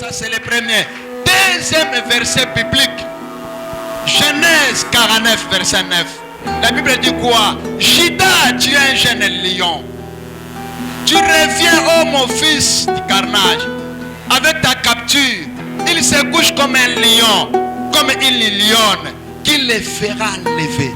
Ça c'est le premier. Deuxième verset biblique. Genèse 49, verset 9. La Bible dit quoi? Judas, tu es un jeune lion. Tu reviens, oh mon fils du carnage. Avec ta capture, il se couche comme un lion, comme une lionne, qui le fera lever.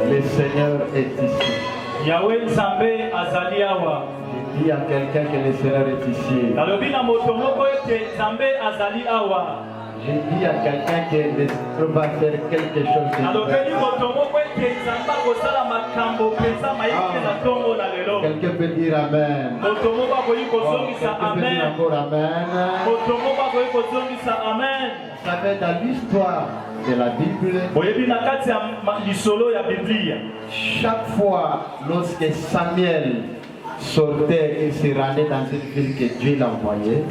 Le Seigneur est ici. Yahweh Nzambe azali awa. Je dis à quelqu'un que le Seigneur est ici. Nalobi na moto moko ete Nzambe azali awa. J'ai dit à quelqu'un qu'on va faire quelque chose de quelqu'un peut dire Amen. Quelqu'un peut dire encore Amen. Vous savez, dans l'histoire de la Bible, chaque fois lorsque Samuel sortait et se rendait dans une ville que Dieu l'a envoyée,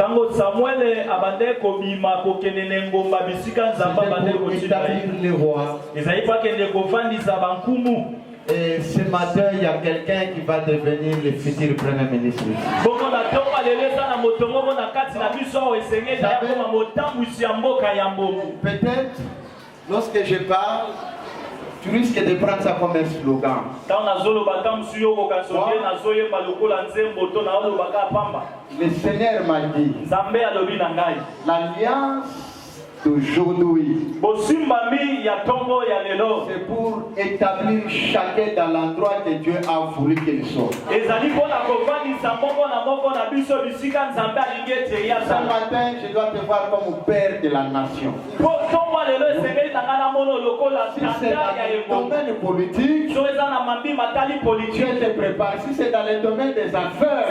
c'était pour établir le roi. Et ce matin, il y a quelqu'un qui va devenir le futur Premier ministre. Peut-être, lorsque je parle, tu risques de prendre ça comme un slogan. Le Seigneur m'a dit, l'alliance d'aujourd'hui, c'est pour établir chacun dans l'endroit que Dieu a voulu qu'il soit. Ce matin, je dois te voir comme père de la nation. Si c'est dans le domaine politique, Dieu te prépare. Si c'est dans le domaine des affaires,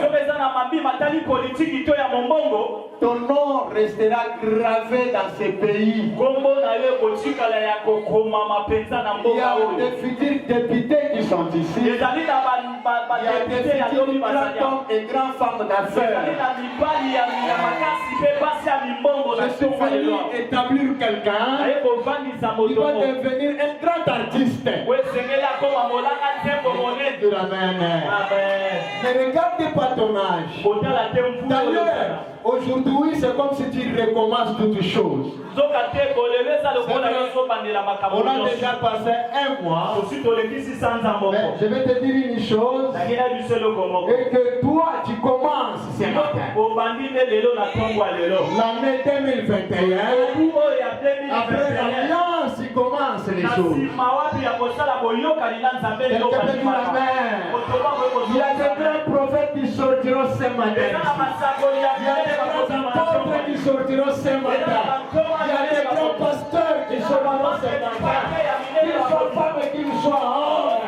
ton nom restera gravé dans ce pays. Il y a des futurs députés qui sont ici. Il y a des futurs grands hommes et grandes femmes d'affaires. Je suis venu établir quelqu'un qui va devenir un grand artiste. Ne regarde pas ton âge. D'ailleurs, aujourd'hui, c'est comme si tu recommences toutes choses. On a déjà passé un mois. Mais je vais te dire une chose. Et que toi, tu commences ce matin. L'année 2021. Après l'alliance, il commence les choses. Il y a des grands prophètes qui sortiront ce matin. Il y a des grands apôtres qui sortiront ce matin. Il y a des grands pasteurs qui sortiront ce matin. Qu'ils soient femmes et qu'ils soient hommes.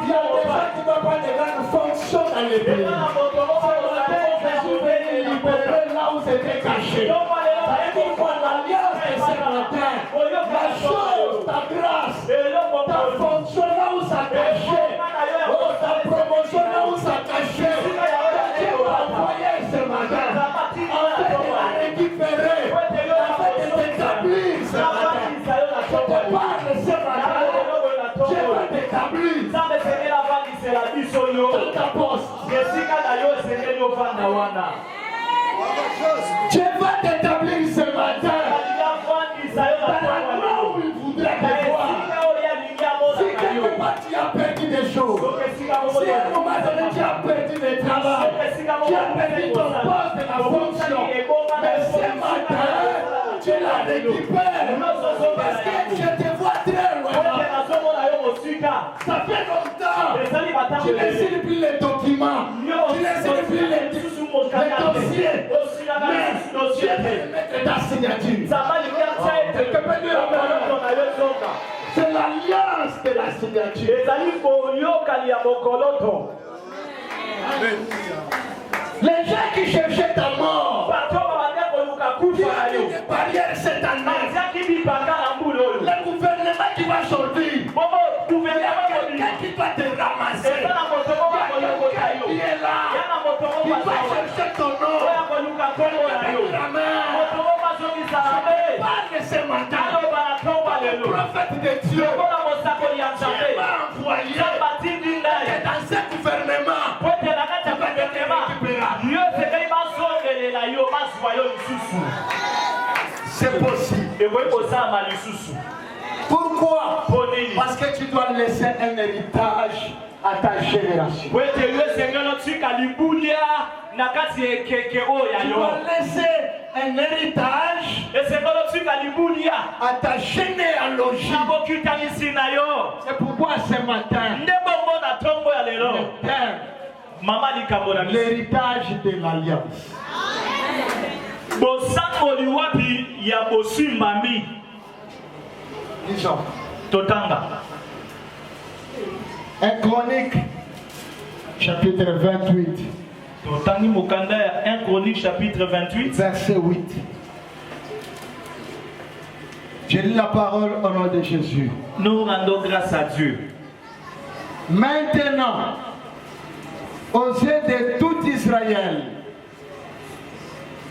Il y a des gens qui doivent prendre des grandes fonctions dans les pays. Ce matin, je suis venu libérer là où c'était caché. Ça veut dire quoi l'alliance de ce matin? La chose, ta grâce, ta fonction là où ça cachait. Oh, ta promotion là où ça cachait. Dieu va envoyer ce matin. En fait de la récupérer. En fait de t'établir ce matin. Je te parle ce matin. Dieu va t'établir. Dans ta poste. Dieu va t'établir ce matin. Dans l'endroit où il voudrait te voir. Si quelque part tu as perdu des choses, si à un moment donné tu as perdu le travail, tu as perdu ton poste de la fonction, mais ce matin, tu la récupères. Parce que je te vois très loin. Ça fait longtemps. Tu ne signes plus les documents. Tu ne signes plus les dossiers. Mais Dieu peut mettre ta signature. C'est l'alliance de la signature. Les gens qui cherchaient ta mort, qui a mis des barrières cette année, le gouvernement qui va sortir, il y a quelqu'un qui va te ramasser. Il y a quelqu'un qui est là, qui va chercher ton nom. Parle ce matin. Le prophète de Dieu m'a envoyé dans ce gouvernement. C'est possible. Pourquoi? Parce que tu dois laisser un héritage à ta génération. Tu dois laisser un héritage à ta généalogie. C'est pourquoi ce matin, l'héritage de l'alliance. Bosangoli wapi ya bosimbami. Disons. Totanga. 1 Chronique, chapitre 28. Totangi mokanda ya 1 Chronique chapitre 28 verset 8. Je lis la parole au nom de Jésus. Nous rendons grâce à Dieu. Maintenant, aux yeux de tout Israël,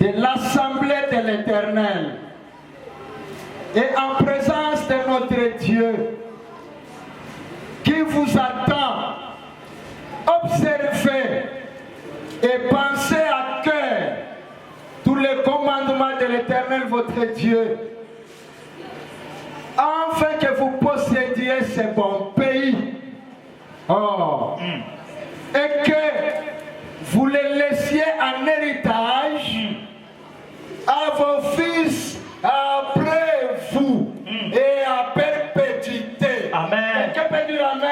de l'assemblée de l'Éternel, et en présence de notre Dieu, qui vous attend, observez et pensez à cœur tous les commandements de l'Éternel votre Dieu, afin que vous possédiez ce bon pays. Oh. Et que vous le laissiez en héritage à vos fils après vous et à perpétuité. Amen. Quelqu'un peut dire amen?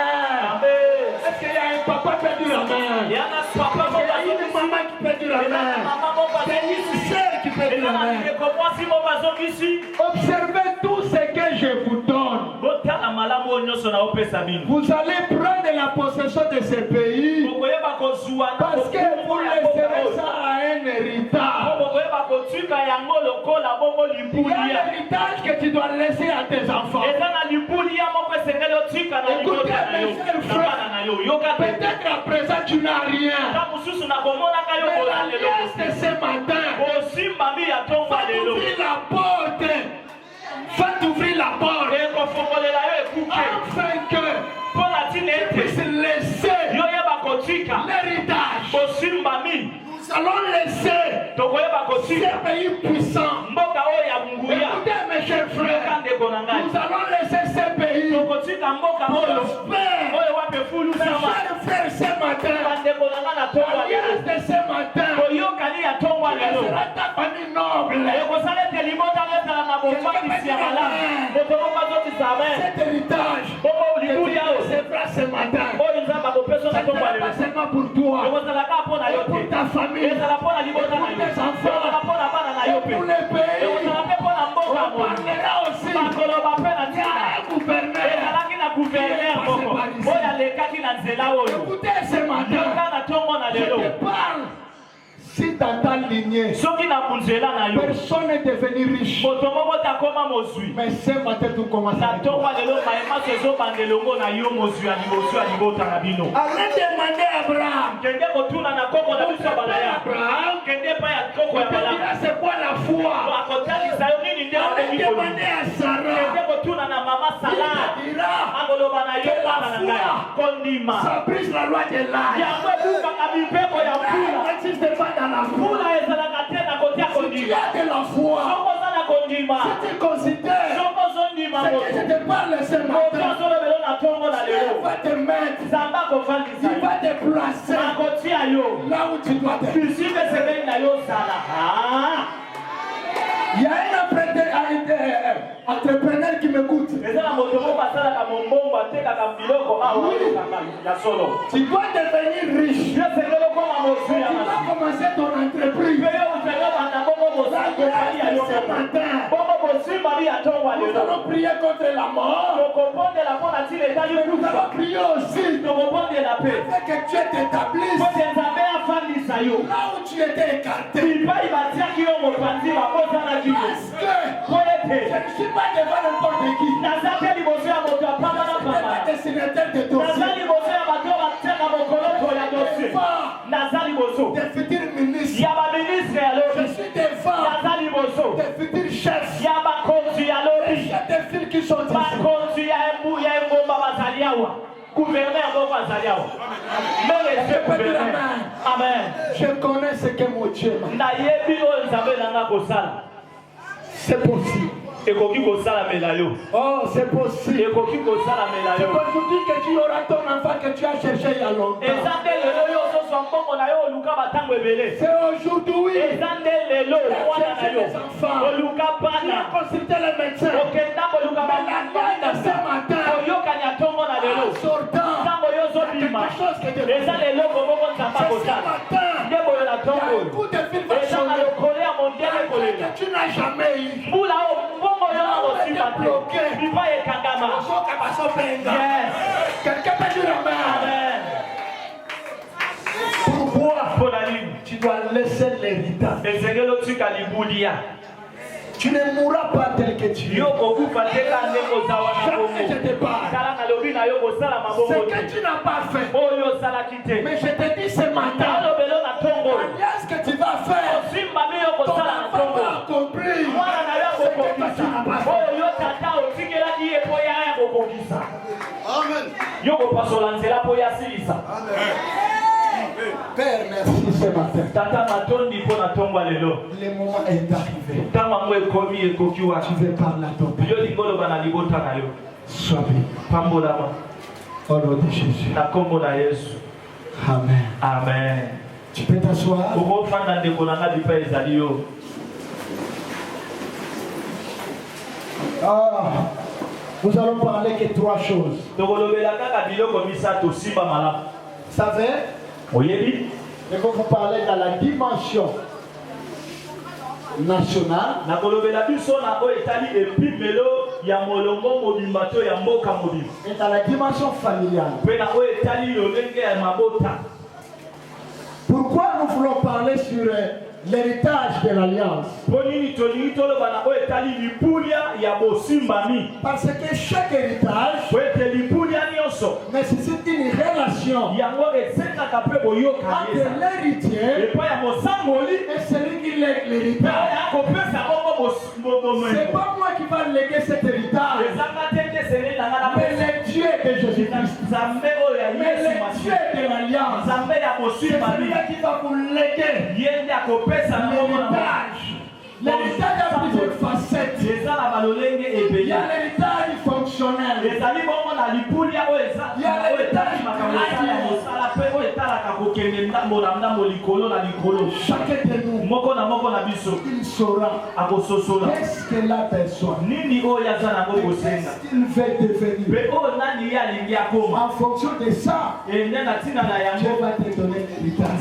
Amen. Est-ce qu'il y a un papa qui peut dire amen? Il y a un papa Il y a une maman qui peut dire amen? Il y a une sœur qui peut dire amen? Observez tout ce que je vous donne. Vous allez prendre la possession de ce pays parce que vous laisserez ça à un héritage. Il y a un héritage que tu dois laisser à tes enfants. Écoutez mes chers frères, peut-être à présent tu n'as rien. Mais la liesse de ce matin va t'ouvrir la porte. Va t'ouvrir la porte afin que tu puisses laisser l'héritage. Nous allons laisser ce pays puissant. Écoutez mes chers frères, nous allons laisser ce pays prospère. Mes chers frères, ce matin, l'alliance de ce matin, tu seras ta famille noble. Cet héritage que tu recevras ce matin, ce n'est pas seulement pour toi, et pour ta famille, et pour tes enfants, et pour les pays. On parlera aussi. Il y a un gouverneur. Écoutez ce matin, je te parle. Si dans ta lignée, personne n'est devenu riche, mais ce matin tu commences à allez demander à Abraham. Abraham, c'est quoi la foi? Allez demander à Sarah. Il dira que la foi, ça brise la loi de l'âge. N'existe pas dans la foi. Si tu as de la foi, si tu considères ce que je te parle ce matin, Dieu va te mettre, il va te placer là où tu dois être. Il y a un entrepreneur qui m'écoute. Tu dois devenir riche. Tu dois commencer ton entreprise. Ce matin, nous allons prier contre la mort. Nous allons prier aussi afin que Dieu t'établisse là où tu étais écarté. Parce que je ne suis pas devant n'importe qui. Je ne suis pas dessinateur de dossier. Des futurs ministres. Je suis devant des futurs chefs. Les chefs de file qui sont ici. Amen. Je connais ce que mon Dieu m'a dit. C'est possible. Oh, c'est possible. C'est aujourd'hui que tu auras ton enfant que tu as cherché il y a longtemps. C'est aujourd'hui. Tu as cherché les enfants. Tu as consulté les médecins. Mais la loi de ce matin, en sortant, quelque chose que Dieu fait. C'est ce matin. Il y a un coup de fil va sonner. n'a jamais eu. Quelqu'un peut dire amen. Pourquoi tu dois laisser l'héritage? Tu ne mourras pas tel que tu es. Jamais je te parle. Ce que tu n'as pas fait. Mais je te dis ce matin, l'alliance que tu vas faire, ton enfant va accomplir ce que toi tu n'as pas fait. Amen. Père, merci ce matin. Le moment est arrivé. Tu veux parler à ton Père. Sois béni. Au nom de Jésus. Amen. Amen. Tu peux t'asseoir. Nous allons parler que 3 choses. Vous savez, je vais vous parler dans la dimension nationale et dans la dimension familiale. Pourquoi nous voulons parler sur l'héritage de l'alliance? Parce que chaque héritage nécessite une relation entre l'héritier et celui qui lègue l'héritage. C'est pas moi qui va léguer cet héritage, mais le Dieu de Jésus-Christ, mais le Dieu de l'alliance, c'est celui qui va vous léguer l'héritage. L'héritage a plusieurs facettes. Il y a l'héritage fonctionnel. Il y a l'héritage chacun de nous, il saura qu'est-ce que la personne, qu'est-ce qu'il veut devenir. En fonction de ça, Dieu va te donner l'héritage.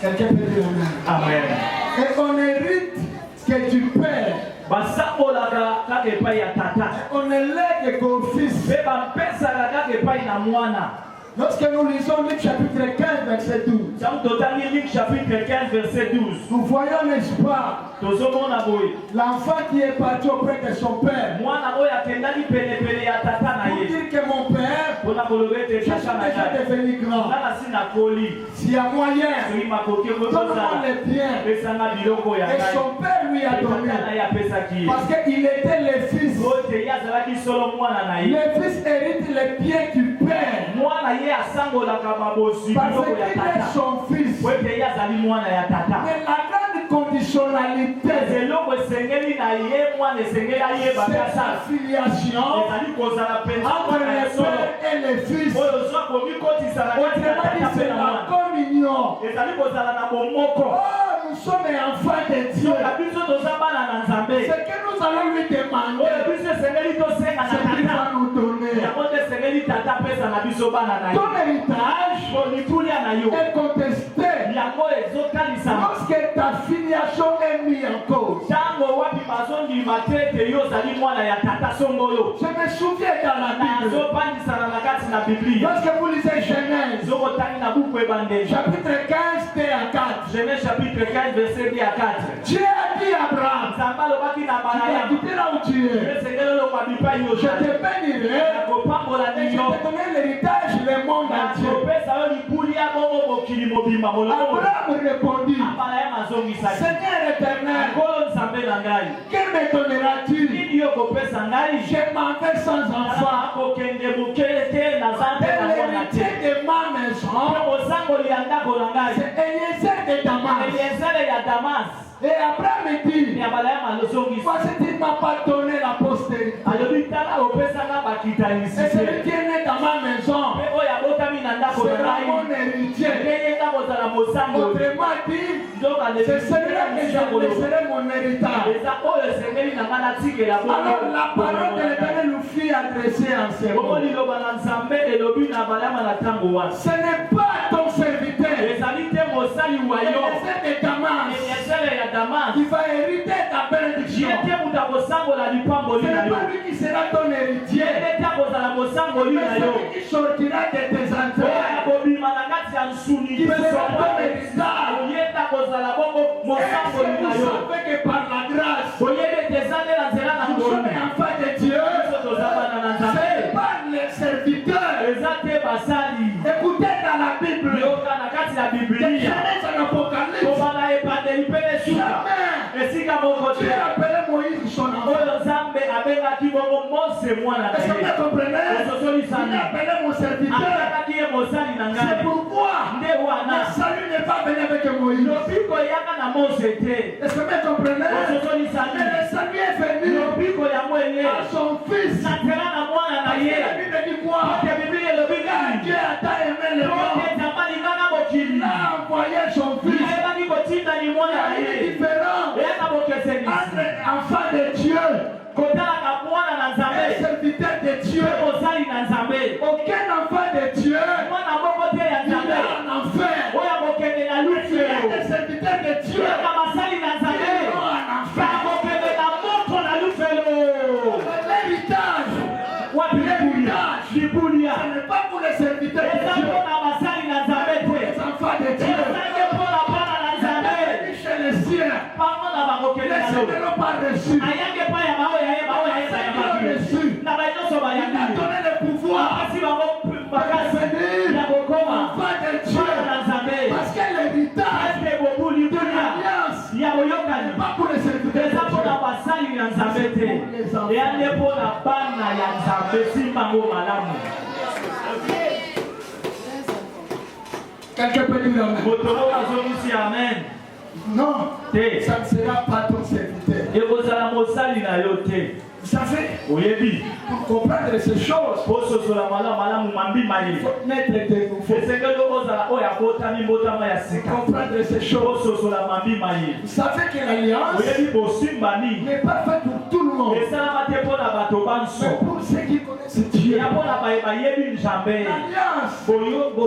Quelqu'un peut dire amen. Et on hérite ce que tu perds. On est lègue qu'au fils. Lorsque nous lisons Luc chapitre 15 verset 12, nous voyons, n'est-ce pas, l'enfant qui est parti auprès de son père pour dire que mon père, je suis déjà devenu grand. S'il y a moyen, donne-moi les biens. Et son père lui a donné. Parce qu'il était le fils. Le fils hérite les biens qu'il perd. Parce qu'il est son fils. Mais la grande conditionnalité, c'est sa filiation entre le père et le fils. Autrement dit, c'est la communion. Oh, nous sommes enfants de Dieu. Ce que nous allons lui demander, c'est qu'il va nous donner. Ton héritage est contesté lorsque ta filiation est mise en cause. Je me souviens dans la Bible, lorsque vous lisez Genèse, chapitre 15, à 4. Genèse chapitre 15, verset 10 à 4. Dieu a dit à Abraham, tu vas quitter là où tu es. Je te bénirai et je te donnerai l'héritage du monde entier. Abraham répondit, Seigneur éternel, que me donneras-tu? Je m'en vais sans enfant. Et l'héritier de ma maison, c'est Eliezer de Damas. Et Abraham dit, voici tu ne m'as pas donné la postérité. Et celui qui est né dans ma maison sera mon héritier. Autrement dit, c'est celui-là que je laisserai mon héritage. Alors la parole de l'Éternel nous fit adresser en ce moment. Ce n'est pas ton serviteur de Damas, qui va hériter ta bénédiction. Ce n'est pas lui qui sera ton héritier, mais celui qui sortira de tes entrailles, qui sera ton héritage. Est-ce que vous savez que par la grâce, nous sommes enfants de Dieu? C'est par les serviteurs. Écoutez dans la Bible, de Genèse à l'Apocalypse, jamais Dieu a appelé Moïse son enfant. Est-ce que vous comprenez? Il a appelé mon serviteur. C'est pourquoi le salut n'est pas venu avec Moïse. Est-ce que vous comprenez? Mais le salut est venu à son fils. La Bible dit quoi? Dieu a tant aimé le monde, il a envoyé son fils. Il y a une différence entre enfant de Dieu et serviteur de Dieu. Aucun enfant de Dieu il est en enfer. Il y a des serviteurs de Dieu qui sont en enfer. L'héritage, ce n'est pas pour les serviteurs de Dieu, pour les enfants de Dieu. Chez les siens, les siens ne l'ont pas reçu. Il a donné le pouvoir de devenir enfant de Dieu. Parce que l'héritage de l'alliance n'est pas pour les serviteurs de Dieu. Quelqu'un peut dire amen. Non, ça ne sera pas ton serviteur. Vous savez, pour comprendre ces choses, il faut naître de nouveau. Comprendre ces choses. Vous savez que l'alliance n'est pas faite pour tout le monde, mais pour ceux qui connaissent Dieu. L'alliance,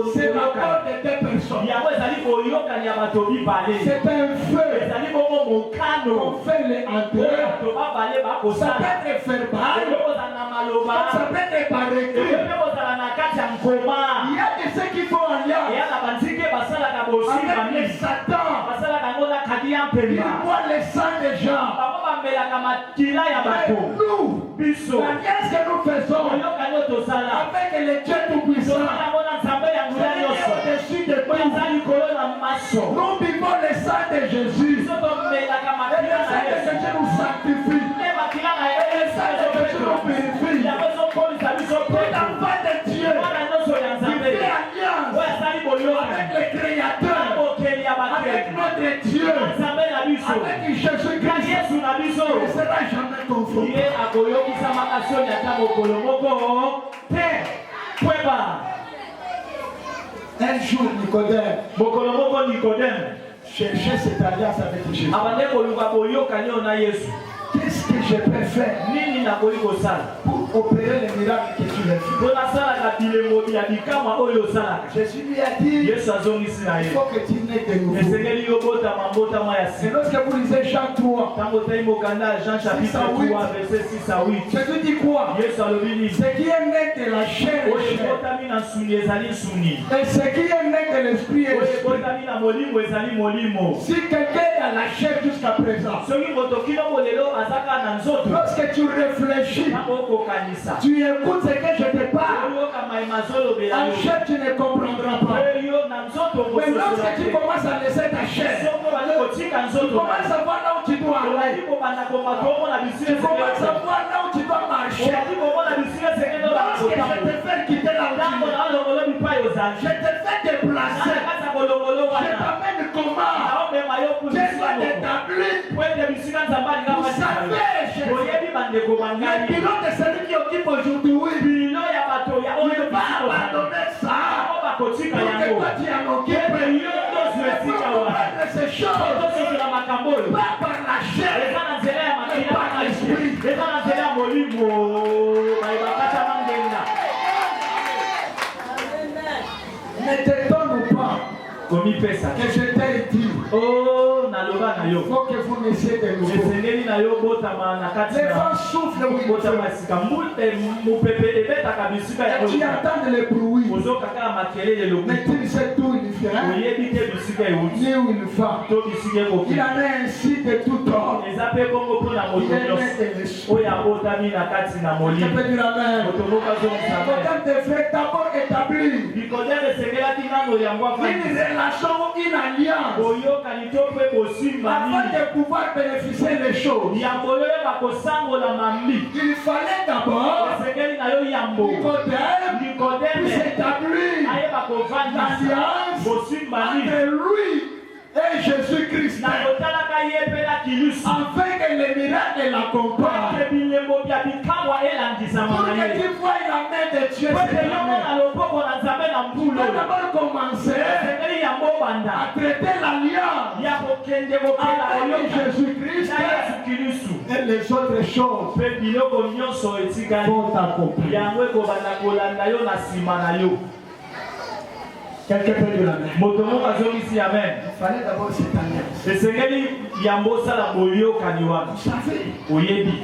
c'est l'accord de deux personnes. C'est un feu qu'on fait les entrées. Ça peut être verbal, ça peut être par écrit. Il y a de ceux qui font alliance avec les Satan. Ils boivent le sang des gens. Mais nous, l'alliance que nous faisons avec le Dieu Tout-Puissant, au-dessus de tout, nous vivons le sang de Jésus. Et le sang de Jésus nous sanctifie. Et le sang de Jésus nous purifie. Tout enfant de Dieu qui fait alliance avec le Créateur, avec notre Dieu, avec Jésus-Christ, ne sera jamais confronté. Un jour, Nicodème cherchait cette alliance avec Jésus. Qu'est-ce que je peux faire pour opérer les miracles que tu as fait? Jésus lui a dit, il faut que tu naisses de nouveau. Et lorsque vous lisez Jean 3, Jésus dit quoi? Ce qui est né de la chair et ce qui est né de l'esprit est l'esprit. Si quelqu'un est dans la chair jusqu'à présent, lorsque tu réfléchis, tu écoutes ce que je te parle, en chair tu ne comprendras pas. Mais lorsque tu commences à laisser ta chair, tu commences à voir là où tu dois aller, tu commences à voir là où tu dois marcher. Lorsque je te fais quitter la route, je te fais déplacer, je t'amène comment? Tu dois t'établir. Vous savez, le pilote de celui qui occupe aujourd'hui, il va abandonner ça pour que toi tu en occupes. Il faut comprendre ces choses, pas par la chair, mais par l'esprit. Ne t'étonne pas pesa. Que je t'ai dit. Oh, naloba na yo. Il faut que vous naissiez de nouveau. Esengeli na yo botama na kati Les na. vents soufflent où ils Botama sika mbute mupepe ebeta bisika ya et tu ko. entends les bruits. Ozo kaka makelele lo. Mais tu ne sais d'où il vient. Oyebi te bisika euti. Ni où il va. To bisika ko. Il en est ainsi de tout homme. Ezape bongo pona moto Il est nyos. né de l'esprit. Oya botami na kati na Je molimo. peux dire amen. Moto boka zo msabe. Quand tes frères d'abord établis Nikodeme sekelaki nano yango une afandi. relation, une alliance, Boyokani to mpe bosimba afin nini. de pouvoir bénéficier des choses, Yambo yoyeba kosangola mambi. il fallait d'abord Esengeli na yo yambo. Nicodème Nikodeme puisse établir ayeba kovandisa l'alliance bosimba nini. entre lui et Jésus-Christ, Na kotalaka ye mpe na kilusu. afin que les miracles l'accompagnent. Ete bilembo bya bikamwa elandisama Pour na que ye. tu vois la main de Dieu Po ete cette yo année. mona loboko na nzambe na Tu mbulo. dois d'abord commencer Esengeli yango banda. à traiter l'alliance Ya kokende kopela avec oyoka. Jésus-Christ Na Yesu Kilusu. et les autres choses Mpe biloko nyonso etikali. vont accomplir. Yango ekobanda kolanda yo na nsima na yo. Quelqu'un peut dire amen. Moto moko azongisi amen. Il fallait d'abord cette alliance. Esengeli yango osala boyokani wana. Vous savez, Oyebi.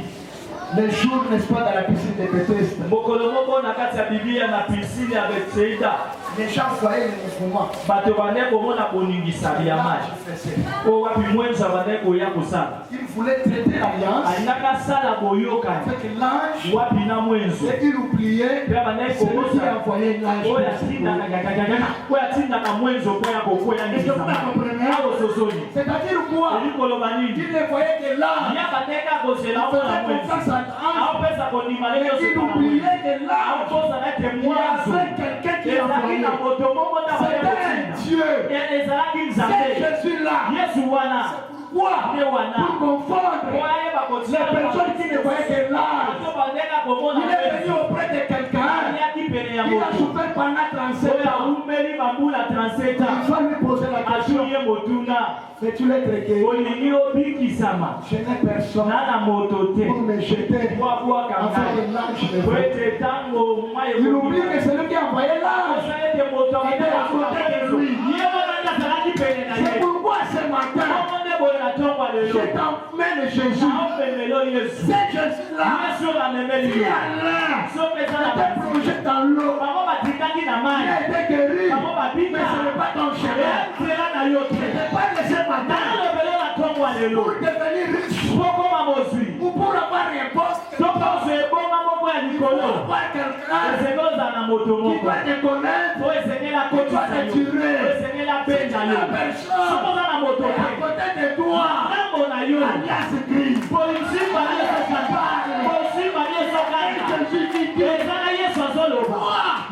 les jours, n'est-ce pas, dans la piscine de Bethesda, Mokolo moko na kati ya Biblia na piscine ya Bethsaida. les gens voyaient le mouvement. Bato bande komona boningisa ya Là, maji. je faisais. O wapi mwenza bande koya kosala. Il voulait traiter l'alliance Alingaka sala boyokani. avec l'ange Wapi na mwenzo. et il oubliait Mpe bande celui qui kokosa. envoyait l'ange. Oyo atindaka gagagagaga. Oyo atindaka mwenzo mpo ya kokwea ngisa maji. Awo sosoni. C'est-à-dire quoi? Eli koloba nini? Il ne voyait que l'ange. Ya bandeka kozela Il omona faisait mwenzo. confiance à l'ange. Aopesa kondima Et lelo il sopana mwenzo. oubliait que l'ange, Aokozala ete il y mwanzo. avait quelqu'un qui Ezalaki envoyait. na moto moko na C'était un bayekotinda. Dieu. Ezalaki C'est nzambe. Jésus-là. Yesu wana. Pourquoi? Nde wana. Pour confondre Po ayeba les kotia personnes qui ne voyaient que l'ange. bato bandeka komona Il est venu mwenzo. auprès de quelqu'un. Ayaki pene ya Il a moto. souffert pendant 37 Oyo ans. awumeli bambula 37 Il ans. va lui poser la question. Atuye motuna. Fais-tu l'être guéri? Olingi obikisama. Je n'ai personne Nana moto te. pour me jeter Bwabwaka afin ngai. que l'ange me Po voie. ete tango mai Il oublie que c'est lui qui a envoyé l'ange. Osa ete moto abandela kote yesu. Ye wana nde azalaki pene na C'est ye. pourquoi ce matin, Bongo nde boye natongwa je lelo. t'emmène Jésus. Naomemelo Yesu. C'est Jésus-là Yesu oyo amemeli qui yo. a l'air Soki eza na de plongé dans l'eau. bango batikaki na Il mai. a été guéri. Bango babika. Mais ce n'est pas ton chemin. nzela na yo Ce te. n'est pas de ce matin Nalobelo natongwa lelo. pour devenir riche Pokoma mozwi. ou pour avoir un poste. Soki ozwa ebonga moko ya Pour likolo. avoir quelqu'un Esengeli ozala na moto qui moko. doit te connaître. Po esengeli akotisa yo. Po esengeli abenza yo. Soki oza na moto Et à te. côté de toi, Ntango na yo. alias Christ. Polimsimba na Yesu kanda. Polimsimba na Yesu kanda. Jésus qui dit, Eza na Yesu azoloba.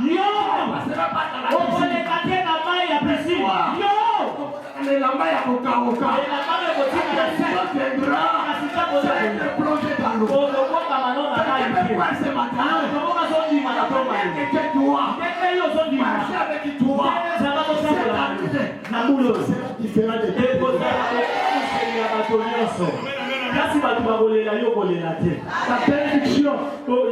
Yo. ne passera pas dans la piscine. Okoleka te na mai ya piscine. Yo. Elamba ya kokaoka. Elamba ekotika na se. Quand tu viendras, tu vas être plongé dans l'eau. Olobokama no na mai Quelqu'un te. peut voir ce matin. Okomoka zondima na tonga yo. Quelqu'un doit Ndenge yo zondima. marcher avec toi. Ndenge ezala kotambola na mbula oyo. C'est différent de ekozala kokoseli ya bato nyonso. Kasi bato bakolela yo kolela te. ta bénédiction.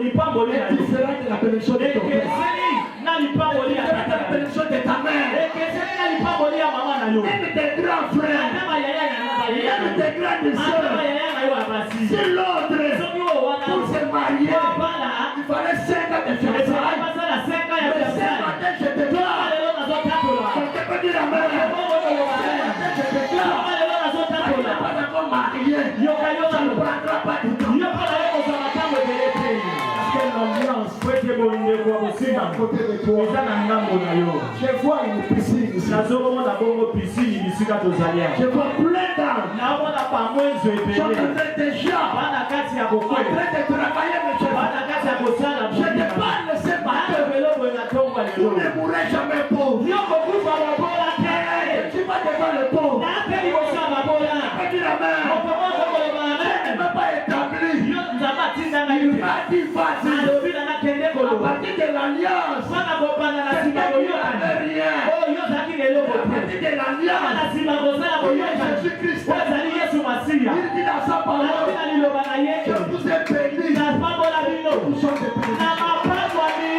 Lipamboli na est yo. différente de la bénédiction de ton père. Ekeseli na lipamboli ya Différente de tata la na yo. bénédiction de ta mère. Ekeseli na lipamboli ya mama na yo. Même tes grands frères. Ata bayaya na bayaya na Même yo. tes grandes Ata sœurs. bayaya na yo ya basi. Si l'autre, Soki oyo wana pour se marier, bana il fallait 5 ans de ezali fiançailles. basala 5 ans ya Mais ce fiançailles. matin, je te déclare. Lelo nazotatola. Quelqu'un peut dire amen. Bongo koloba Ce amen. matin, je déclare. Lelo Tu nazotatola. n'es pas encore marié. Yoka yo Ça ne naloba. prendra pas du temps. Yo mpona yo kozala ntango ebele te. Parce que l'alliance Po ete bolingeko ya est kosimba à côté de toi. eza na ngambo na yo. Je vois une piscine ici. nazomona bongo pisini bisika tozali Je awa. vois plein d'arbres. naomona bamwenzo Je suis en ebele train déjà bana kati ya en kokwela train de travailler mes cheveux. bana kati ya kosala Je te parle ce matin. eloko enatongwa Vous lelo ne mourrez jamais pauvre. yo kokufa babola Et te tu vas devant le pauvre. nape liboso ya babola Pas dire amen. okomona kokoloba Je ne amen peux pas établir. yo nzambe atindanga Il yo m'a dit vas-y. alobi na nakende À koloba partir de l'alliance, mpona kobanda na nsima quelqu'un qui koyokana n'avait rien. oyo yo ozalaki na eloko À te partir de na l'alliance, nsima kozala koyokana Jésus-Christ, ozali yesu masiya il dit dans sa alobi parole, na liloba na ye je vous ai béni. napambola bino Nous sommes des bénis. na mapambwami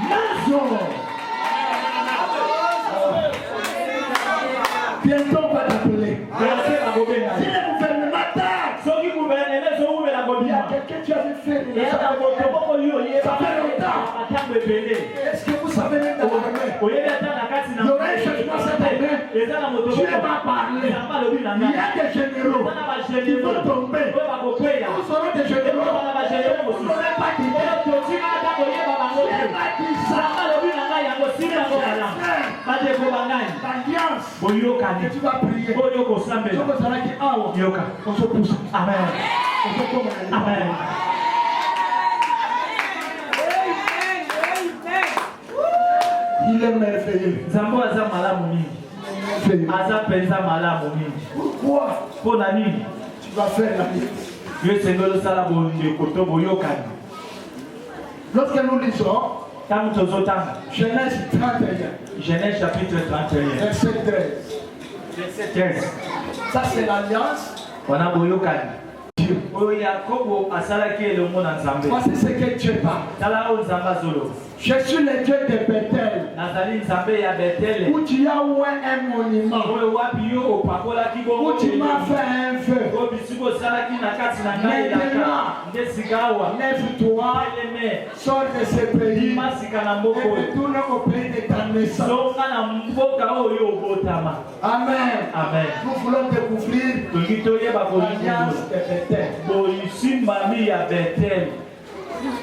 nyonso Est-ce que vous savez même dans l'armée, il y aura un changement cette année? Dieu m'a parlé. Il y a des généraux qui vont tomber. Nous serons des généraux. Vous n'aurez pas dit ça. L'alliance que tu vas prier. On se pousse. Amen. Amen. Il est merveilleux. Pourquoi tu vas faire l'alliance? Lorsque nous lisons Genèse 31, Genèse chapitre 31, verset 13. 13. Ça c'est l'alliance. Voici ce que Dieu parle. Je suis le Dieu de Bethel, où tu as oué un monument, où tu m'as fait un feu. Maintenant, lève-toi, sors de ce pays, et retourne au pays de ta naissance. Amen. Nous voulons découvrir l'alliance de Bethel.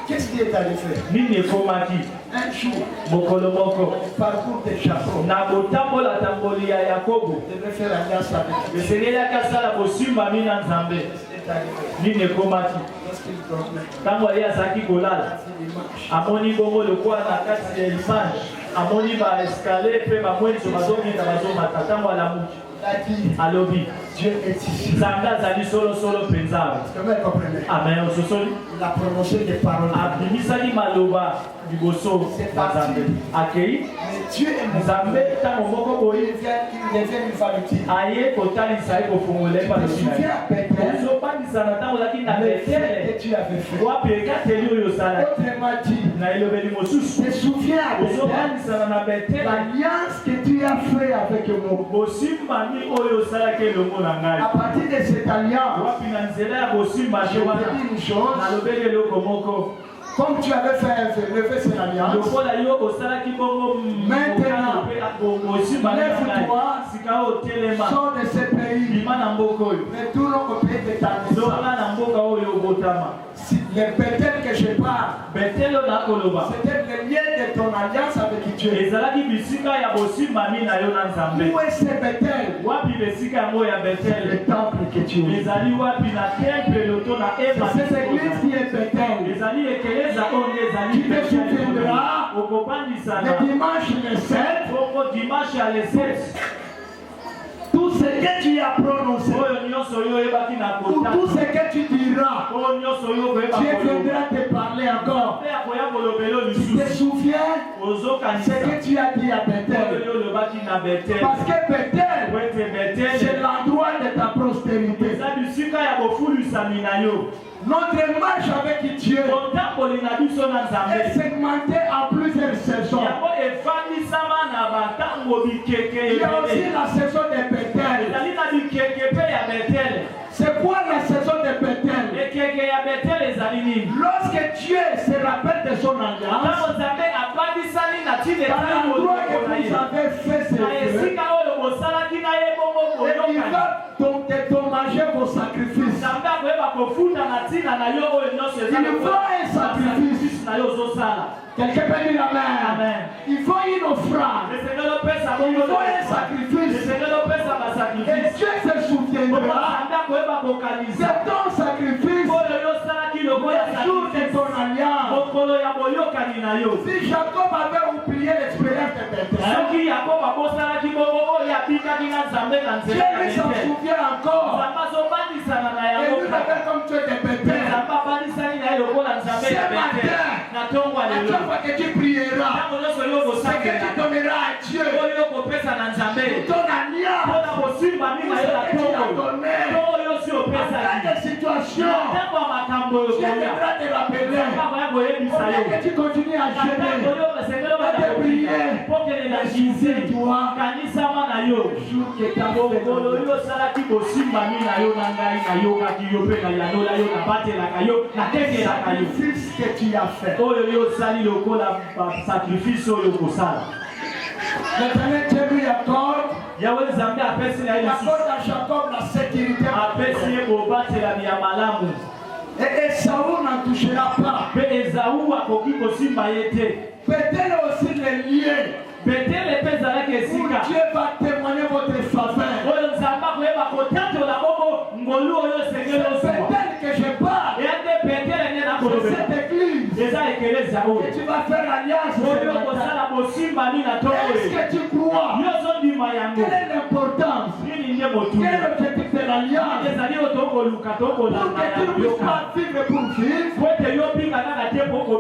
Qu'est-ce qui est arrivé? Un jour, parcours de Jacob, devait faire alliance avec Dieu. Dieu est ici. Amen. Il a prononcé des paroles. C'est parti. Mais Dieu est mon Dieu. Il devient une femme utile. Je me souviens à Bethel, que tu avais fait. Autrement dit, je me souviens à Bethel, l'alliance que tu as fait avec moi. À partir de cette alliance, je te dis une chose. Comme tu avais fait un feu, le feu c'est l'alliance. Maintenant, lève-toi, sors de ce pays, retourne au pays de ta naissance. Si le Bethel que je parle, c'était le lien de ton alliance avec Dieu. Où est ce Bethel? Le temple que tu es. C'est cette église qui est Bethel. Tu te souviendras le dimanche le 7, tout ce que tu as prononcé, ou tout ce que tu diras, Dieu viendra te parler encore. Tu te souviens ce que tu as dit à Bethel? Parce que Bethel, c'est l'endroit de ta prospérité. Notre marche avec Dieu est segmentée en plusieurs saisons. Il y a aussi la saison de Bethel. C'est quoi la saison de Bethel? Lorsque Dieu se rappelle de son alliance, dans l'endroit que vous avez fait ce feu, il va dédommager vos sacrifices. Il faut un sacrifice. Quelqu'un peut dire amen. Il faut une offrande. Il faut un sacrifice. Et Dieu se souviendra de ton sacrifice le jour de ton alliance. Si Jacob avait oublié l'expérience de Bethel, Dieu lui s'en souvient encore. Et lui l'appelle comme Dieu de Bethel. Ce matin, à chaque fois que tu prieras, c'est que tu donneras à Dieu ton alliance, tout ce que tu as donné. En cas de situation, situation, Dieu viendra te rappeler. Que tu continues à jeûner et de prier. Mais souviens-toi, jour que tu as fait, sacrifice que tu as fait. L'Éternel Dieu lui accorde à Jacob la sécurité. Et Esaü n'en touchera pas. Peut-être aussi les liens où Dieu va témoigner votre faveur. Peut-être que je parle de cette église et tu vas faire l'alliance. Est-ce que tu crois? Quelle est l'importance? Quel est l'objectif de l'alliance? Pour que tu ne puisses pas vivre pour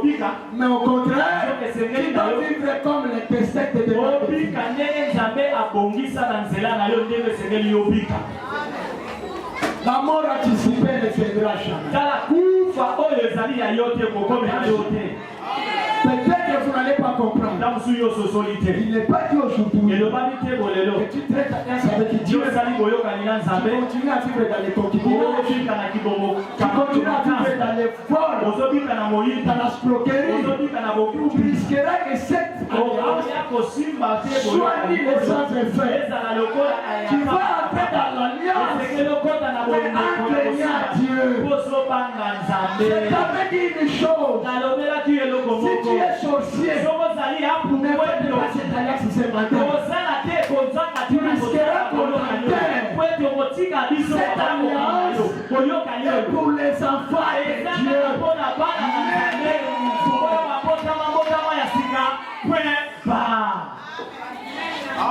vivre, mais au contraire, tu dois vivre comme les destin de Dieu. La mort anticipée ne viendra jamais. Peut-être que vous n'allez pas comprendre. Il n'est pas dit aujourd'hui que tu traites avec Dieu. Tu continues à vivre dans les concubinages. Tu continues à vivre dans les vols, dans la escroquerie. Tu risqueras que cette alliance soit mis les sans effet. Tu vas entrer dans l'alliance mais incliné à Dieu. Je t'avais dit une chose. Si tu es sorcier, ne fais pas cette alliance ce matin. Tu risqueras qu'on enterre cette alliance est pour les enfants de Dieu.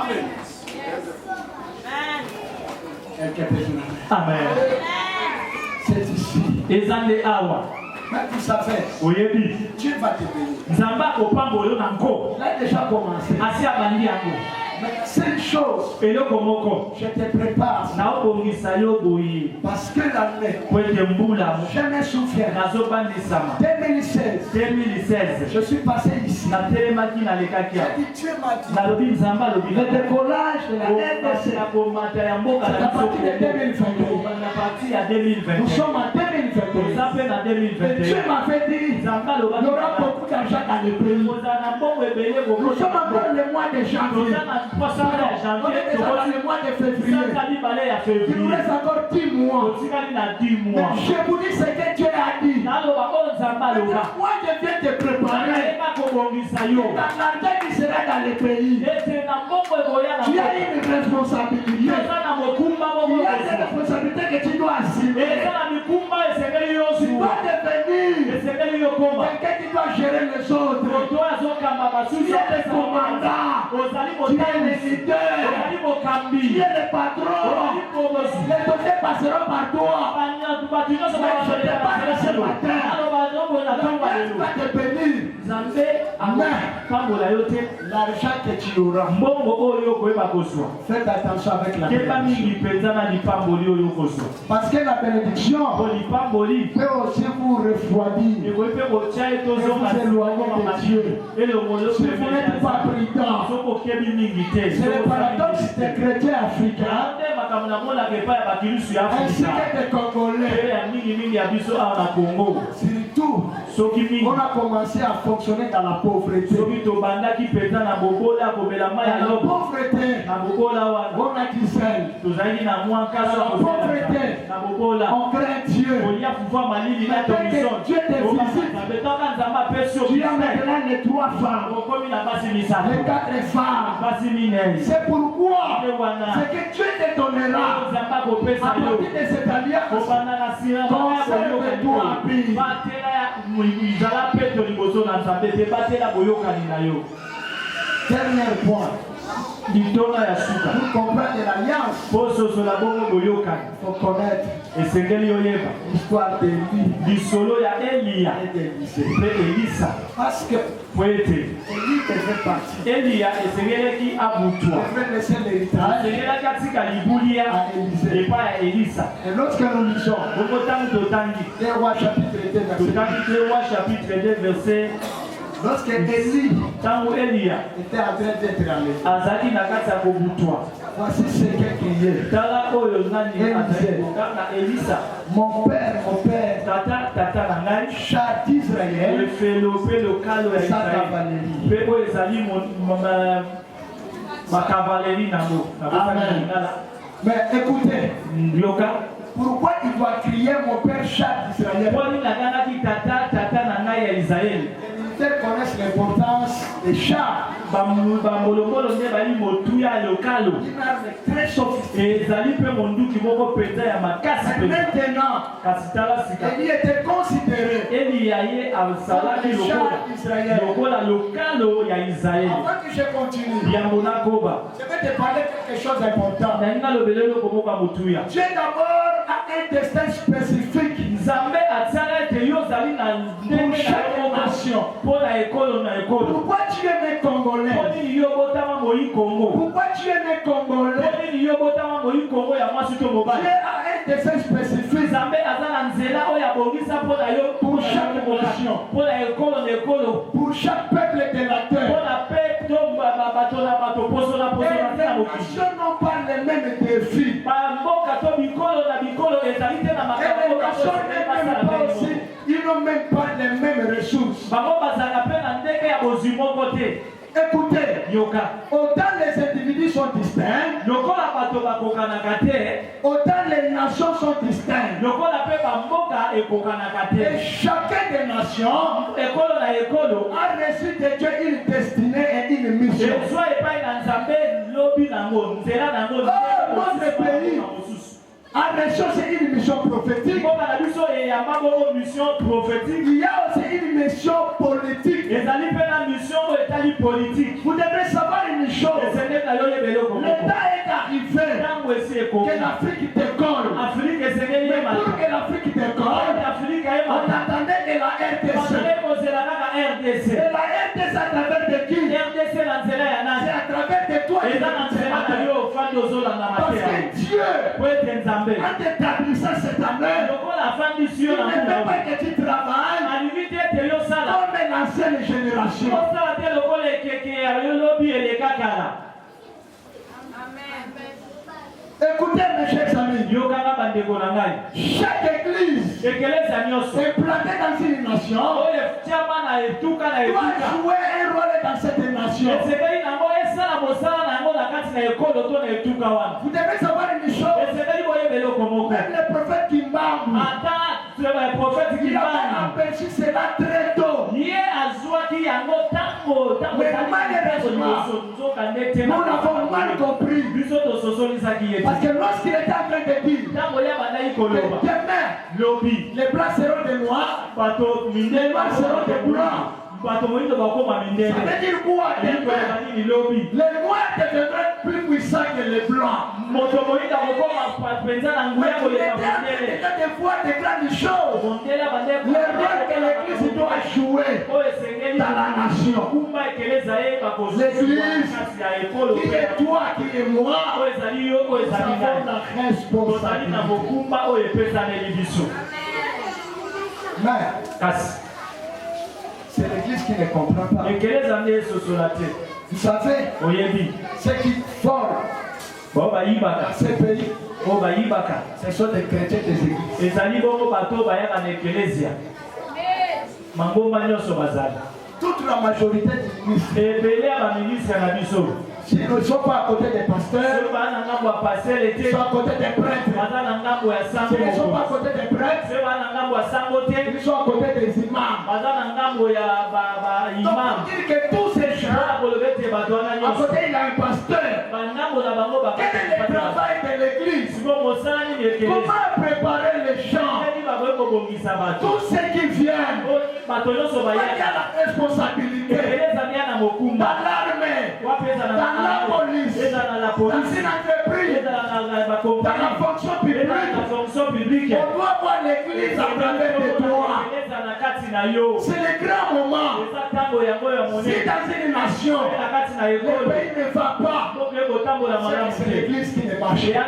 Amen. Amen. C'est ici. Mais tu savais, Dieu va te bénir. Il a déjà commencé. Mais c'est une chose, je te prépare. Parce que l'année, jamais souffert. 2016, je suis passé ici. Dieu m'a dit, le décollage de l'année passée, c'est à partir de 2022. Nous sommes en 2022. Et Dieu m'avait dit, il y aura beaucoup d'argent dans le pays. Nous sommes encore le mois de janvier. On est déjà dans le mois de février. Il nous reste encore 10 mois. Mais je vous dis ce que Dieu a dit. Moi je viens te préparer. Dans l'argent qui sera dans le pays, tu as une responsabilité. Il y a des responsabilités que tu dois assumer. Tu dois devenir quelqu'un qui doit gérer les autres. Tu es le commandant. Tu es le leader. Tu es le patron. Les dossiers passeront par toi. Mais je ne t'ai pas laissé ce matin. Tu vas te bénir. Mais l'argent que tu auras, faites attention avec la bénédiction. Parce que la bénédiction peut aussi vous refroidir. Vous éloigner de Dieu. Si vous n'êtes pas prudent, c'est le paradoxe des chrétiens africains ainsi que des Congolais. Surtout, on a commencé à fonctionner dans la pauvreté. Dans la pauvreté, on a dit seul. Dans la pauvreté, on craint Dieu. Que Dieu te visite. Tu as maintenant les 3 femmes, les 4 femmes. C'est pourquoi c'est que Dieu te donnera à partir de cette alliance. Conserve-toi à vie. Dernier point. litona ya suka pour comprendre l'alliance. po sosola bongo boyoka Il faut connaître esengeli oyeba l'histoire d'Élie lisolo ya Eliya et d'Élisée. mpe Elisa Parce que po ete Élie devait partir. Eliya esengelaki Il abutwa devait laisser l'héritage asengelaki atika libulia à Élisée. epai ya Elisa Et lorsque nous lisons bongo ntango totangi 2 Rois chapitre 2 verset totangi te wa chapitre 2 verset lorsque Élie ntango Eliya était en train d'être enlevé, azalaki na kati ya kobutwa voici ce qu'est crié. tala oyo nani azali na Elisa Mon père, tata na ngai chat d'Israël, efelo mpe lokalo ya sa Israeli cavalerie. mpe oyo ezali makavaleri nango Amen. Mais écoutez, yoka pourquoi il doit crier mon père chat d'Israël? poni nakanaki tata na ngai ya Israeli Les militaires connaissent l'importance des chats. bambolobolo nde bali motuya ya lokalo Une arme très sophistiquée. ezali mpe monduki moko mpenza ya makasi Mais mpenza maintenant, kasi tala sika Élie était considéré Eliya ye asalaki comme le chat d'Israël. lokola lokalo ya Israeli Avant que je continue, yango nakoba je vais te parler de quelque chose d'important. nalingi nalobela eloko moko ya motuya Dieu d'abord a un destin spécifique. nzambe atiala ete yo ozali na ndenge na yo moko mpo na ekolo na ekolo Pourquoi tu es né mpo congolais? nini yo botama moi kongo Pourquoi tu es né mpo congolais? nini yo botama moi kongo ya mwasi to Dieu mobali a un destin spécifique. nzambe aza na nzela oyo abongisa mpo na yo Pour chaque nation. mpo na ekolo na ekolo Pour chaque peuple de la mpo terre. na mpe to bato na bato poso na Et tina les mokili nations n'ont pas les mêmes défis. bamboka to bikolo na bikolo ezali te na Et makambo les oyo nations n'ont pas aussi, ils n'ont même pas les mêmes ressources. bango bazalaka mpe na ndenge ya bozwi moko te Écoutez, yoka autant les individus sont distincts, lokola bato bakokanaka te autant les nations sont distinctes. lokola mpe bamboka ekokanaka Et te chacun des nations ekolo na ekolo a reçu de Dieu une destinée et une mission. ezwa epai na nzambe lobi nango nzela nango notre pays. A reçu aussi une mission prophétique. mboka na biso eyamba bongo mission prophétique Il y a aussi une mission politique. ezali mpe na mission oyo etali politique Vous devez savoir une chose. esengeli na yo yeba eloko Le moko temps est arrivé ntango esi que ekomi l'Afrique décolle. afrike esengeli Mais yemaka pour que l'Afrique décolle, afrike on yemaka attendait de la RDC. bazali kozela kaka rdc Et la RDC à travers de qui? rdc na nzela ya C'est nani à travers de toi et eza na nzela na de yo ofandi ozolanda Parce mateya que Dieu, po ete nzambe en t'établissant cette année, lokola afandisi il yo ne na veut muna pas que tu travailles alingi te ete yosala comme l'ancienne génération. osala te lokola ekeke ya yolobi eleka kala Écoutez mes chers amis, yokanga bandeko na ngai chaque église ekeleza nyonso est plantée dans une nation, oyo etiama na etuka na doit etuka jouer un rôle dans cette nation. esengeli nango esala mosala na yango na kati na ekolo to na etuka wana Vous devez savoir une chose, esengeli boyeba eloko moko même le prophète Kimbambu, ata profete il avait kibanga empêché cela très tôt. ye azwaki yango ntango Mais malheureusement, nzoka ndete nous l'avons mal compris. biso tososolisaki ye Parce que lorsqu'il était en train de dire ntango ye bandaki que koloba demain, lobi les blancs seront des noirs, bato mindele noirs seront des blancs. bato moyindo bakoma mindele Ça veut dire quoi? Demain, ekoleba nini lobi les noirs deviendront plus puissants que les blancs. moto moyindo akokoma mpenza na nguya Mais il était koleka en train mindele de voir de grandes choses. mondela bandeko Le rôle que l'église doit jouer oyo esengeli dans la nation. kumba ekeleza ye L'église bakokasi ya ekolo qui est toi, qui est moi, oyo ezali yo oyo nous ezali avons ngai la tozali na responsabilité. mokumba oyo epesaneli biso Mais kasi c'est l'église qui ne comprend pas. ekeleza nde esosola te Vous savez, oyebi ceux qui forment bao bayibaka dans ces pays, oyo bayibaka ce sont des chrétiens des églises. ezali bongo bato bayaka na ekelezia mangomba nyonso bazali Toute la majorité des ministres, ebele ya baministre na biso s'ils ne sont pas à côté des pasteurs, soki baa na ngambo ya pasele ils te sont à côté des prêtres. baza na ngambo ya sango S'ils ne sont pas à moko côté des prêtres, soki baa na ngambo ya sango te ils sont à côté des imams. baza na ngambo ya Donc, baimam pour dire que tous ces gens, mpona koloba ete bato wana à nyonso côté, il y a un pasteur. bangambo na bango Quel est le travail de l'église? siko mosala nini ekelezi Comment préparer les gens ndeni bakoki Tous ceux qui viennent, il y a la responsabilité dans l'armée, dans la police, dans une entreprise, dans la fonction publique. On doit voir l'église à travers des droits. C'est le grand moment. Si dans une nation, le pays ne va pas, c'est l'église qui ne marche pas.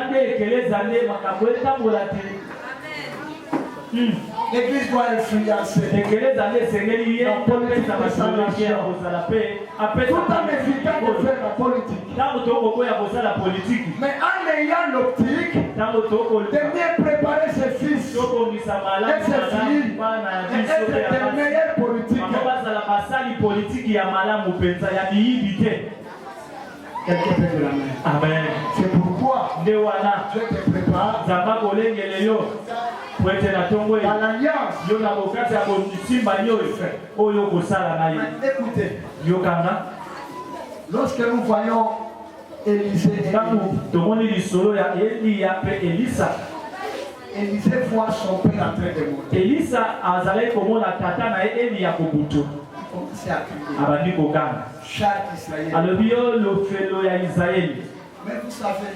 L'église doit influencer. Tout en évitant de faire la politique. Mais en ayant l'optique de bien préparer ses fils et ses filles et être des meilleurs politiques. Quelqu'un peut dire amen. Amen. C'est pourquoi je te prépare à l'alliance. Écoutez, lorsque nous voyons Élisée voit son père en train de monter. Chaque Israël. Mais vous savez,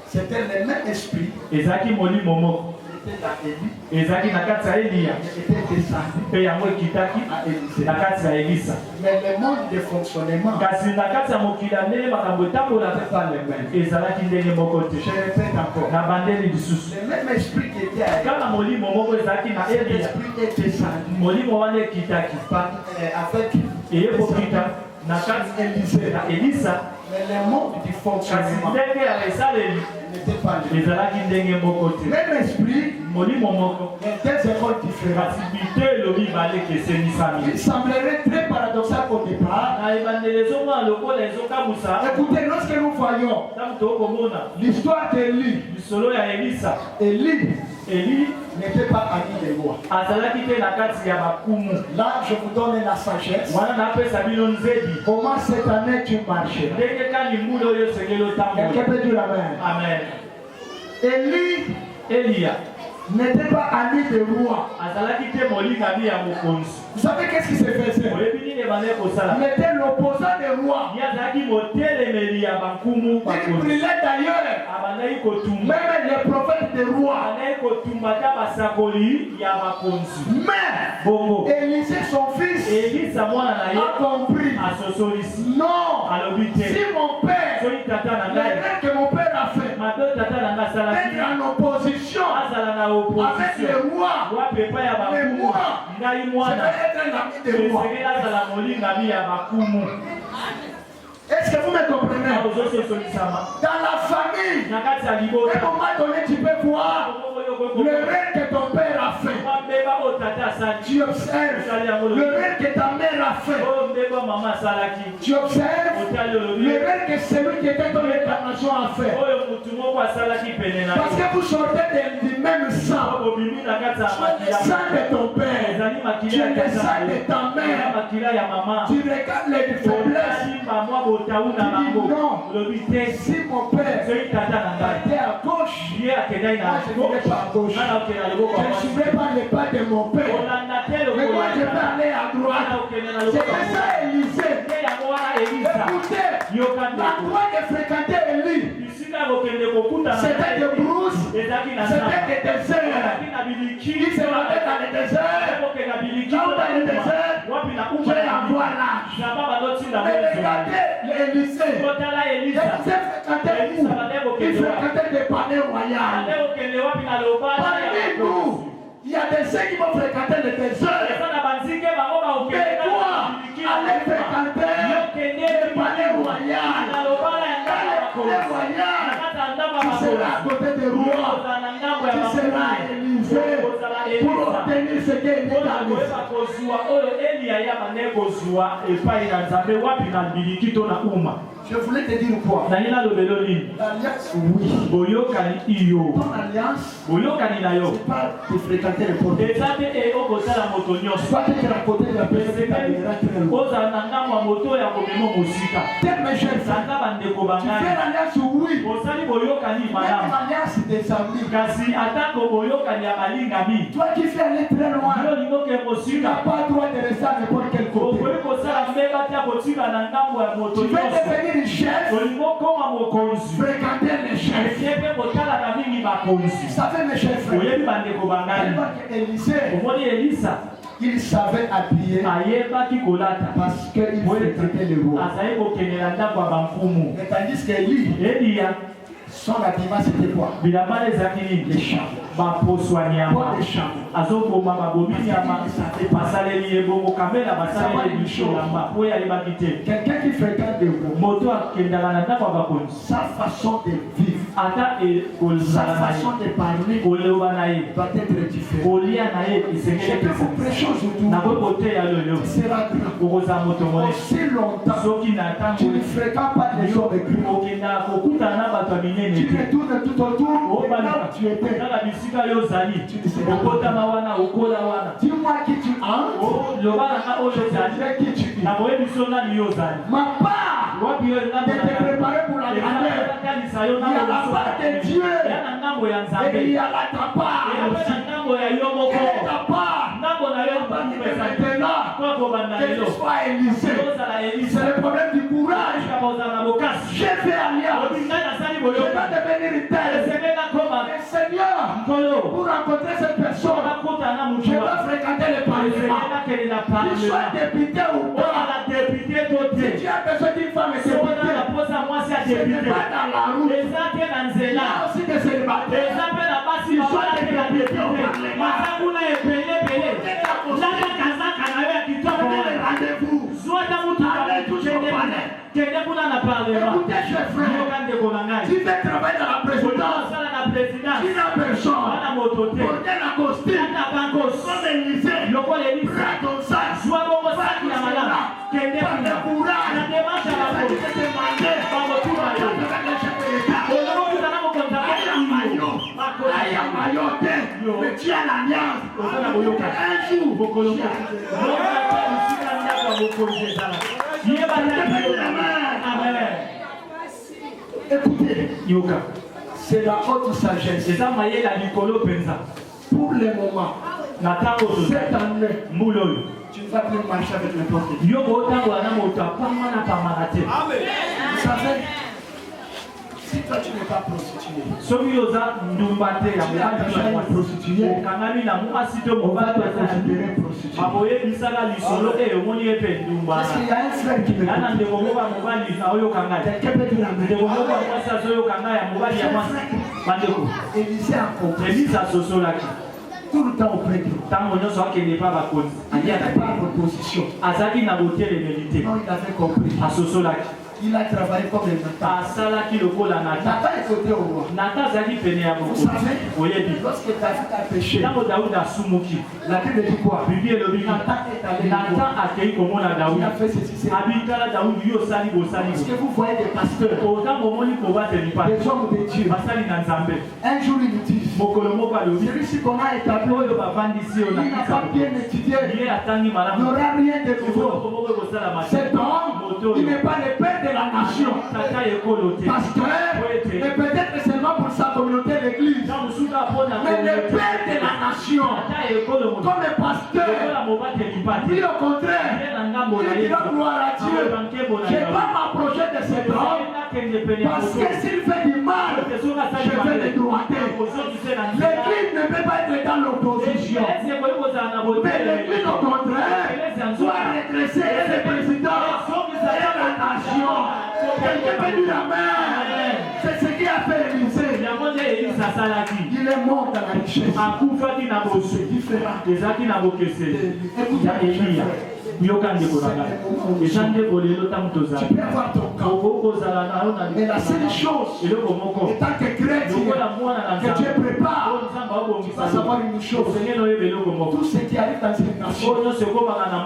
c'était le même esprit. Il était dans Élie. Il était descendu à Élisée. Mais le mode de fonctionnement n'était pas le même. Je répète encore. Le même esprit qui était à Élie. Cet esprit est descendu avec Élisée. Mais le mode du fonctionnement n'était pas le même. Même esprit, mais deux écoles différentes. Il semblerait très paradoxal au départ. Écoutez, lorsque nous voyons l'histoire d'Élie, Élie n'était pas ami des rois. Là, je vous donne la sagesse. Comment cette année tu marches? Quelqu'un peut dire amen. Élie n'était pas ami des rois. Vous savez qu'est-ce qui se faisait? Il était l'opposant des rois. Il brillait d'ailleurs. Même les prophètes des rois. Mais Élisée, son fils, a compris. Non, si mon père, l'erreur que mon père a fait, d'être en opposition avec les rois, je vais être un ami des rois. Est-ce que vous me comprenez? Dans la famille, à un moment donné, tu peux voir le rêve que ton père a fait. Tu observes le rêve que ta mère a fait. Tu observes le rêve que celui qui était dans l'incarnation a fait. Parce que vous sortez du même sang. Tu es le sang de ton père. Tu es le sang de ta mère. Tu regardes les faiblesses. Tu dis non. Si mon père était à gauche, moi je n'irai pas à gauche. Je ne suivrai pas les pas de mon père. Mais moi je vais aller à droite. C'était ça Élisée. Écoutez, l'endroit que fréquentait Élie, c'était des brousses, c'était des déserts. Il se rendait dans le désert. Là où dans le désert, j'ai un voilage. Mais regardez Élisée. Élisée fréquentait où? Il fréquentait des palais royaux. Parmi nous, il y a des gens qui vont fréquenter le désert. Mais toi, allez fréquenter les palais royaux. Tu seras à côté des rois. Tu seras Élisée pour obtenir ce qu'Élie a dit. Je voulais te dire quoi? L'alliance, oui. Ton alliance, c'est pas de fréquenter les portes. C'est pas d'être à côté de la personne qui t'a très loin. Mes chers frères, tu fais l'alliance, oui. Même l'alliance des amis. Toi qui fais aller très loin, tu n'as pas le droit de rester à n'importe quel côté. Tu veux devenir chef, fréquenter les chefs. Vous savez, mes chers frères, Élisée, il savait habiller parce qu'il fréquentait le roi. Mais tandis qu'Élie, son habillement c'était quoi? Les chambres. Pas des chambres. Quelqu'un qui fréquente le roi, sa façon de vivre, sa façon de parler va être différente. Ce que vous prêchez aujourd'hui sera grand. Aussi longtemps, tu ne fréquentes pas les gens de Christ. Tu retournes tout autour et là où tu étais. Tu ne sais pas. Dis-moi qui tu es. Qui tu es. Ma part de te préparer pour la grandeur. Il y a la part de Dieu. Et il y a ta part aussi. Quelle est ta part? Maintenant, que tu sois Élisée. C'est le problème du courage. J'ai fait alliance. Je vais devenir tel. Mais Seigneur, pour rencontrer cette personne, je vais fréquenter le Parlement. Qu'il soit député ou pas. Si tu as besoin d'une femme et députée, ce n'est pas dans la route. Il y a aussi des célibataires. Qu'ils soient députés au Parlement. Rendez-vous. Allez tous au palais. Écoutez, chers frères, tu veux travailler dans la présidence, tu n'as personne. Portez la costume, comme Élisée, prends ton sac, par le courage, tu vas te demander, mais tu as l'alliance. Un écoutez, c'est la haute sagesse. Pour le moment, cette année, tu ne vas plus marcher avec n'importe qui. Vous savez, si toi tu n'es pas prostitué, on va te considérer prostitué. Parce qu'il y a un frère qui me dit, quelqu'un peut dire Élisée a compris. Tout le temps auprès de lui. Il n'y avait pas de proposition. Non, il avait compris. Il a travaillé comme un Nathan. Nathan est côté au roi. Vous savez, lorsque David a péché, la Bible dit quoi? Nathan est allé. Il a fait ceci, c'est parce que vous voyez des pasteurs, des hommes de Dieu. Un jour ils nous disent, celui-ci qu'on a établi, il n'a pas bien étudié, il n'aura rien de nouveau. Cet homme, il n'est pas le père de la nation. Pasteur, mais peut-être seulement pour sa communauté l'église. Mais le père de la nation, comme le pasteur, lui au contraire, il dit gloire à Dieu. Je ne vais pas m'approcher de cet homme parce que s'il fait du mal, je vais le droiter. L'église ne peut pas être dans l'opposition. Mais l'église au contraire doit redresser le président et la nation. Quelqu'un peut dire amen. C'est ce qui a fait Élisée. Il est mort dans la richesse. C'est différent. Écoutez, tu peux avoir ton camp. Mais la seule chose, étant que chrétien, que Dieu prépare, dois savoir une chose. Tout ce qui arrive dans cette nation,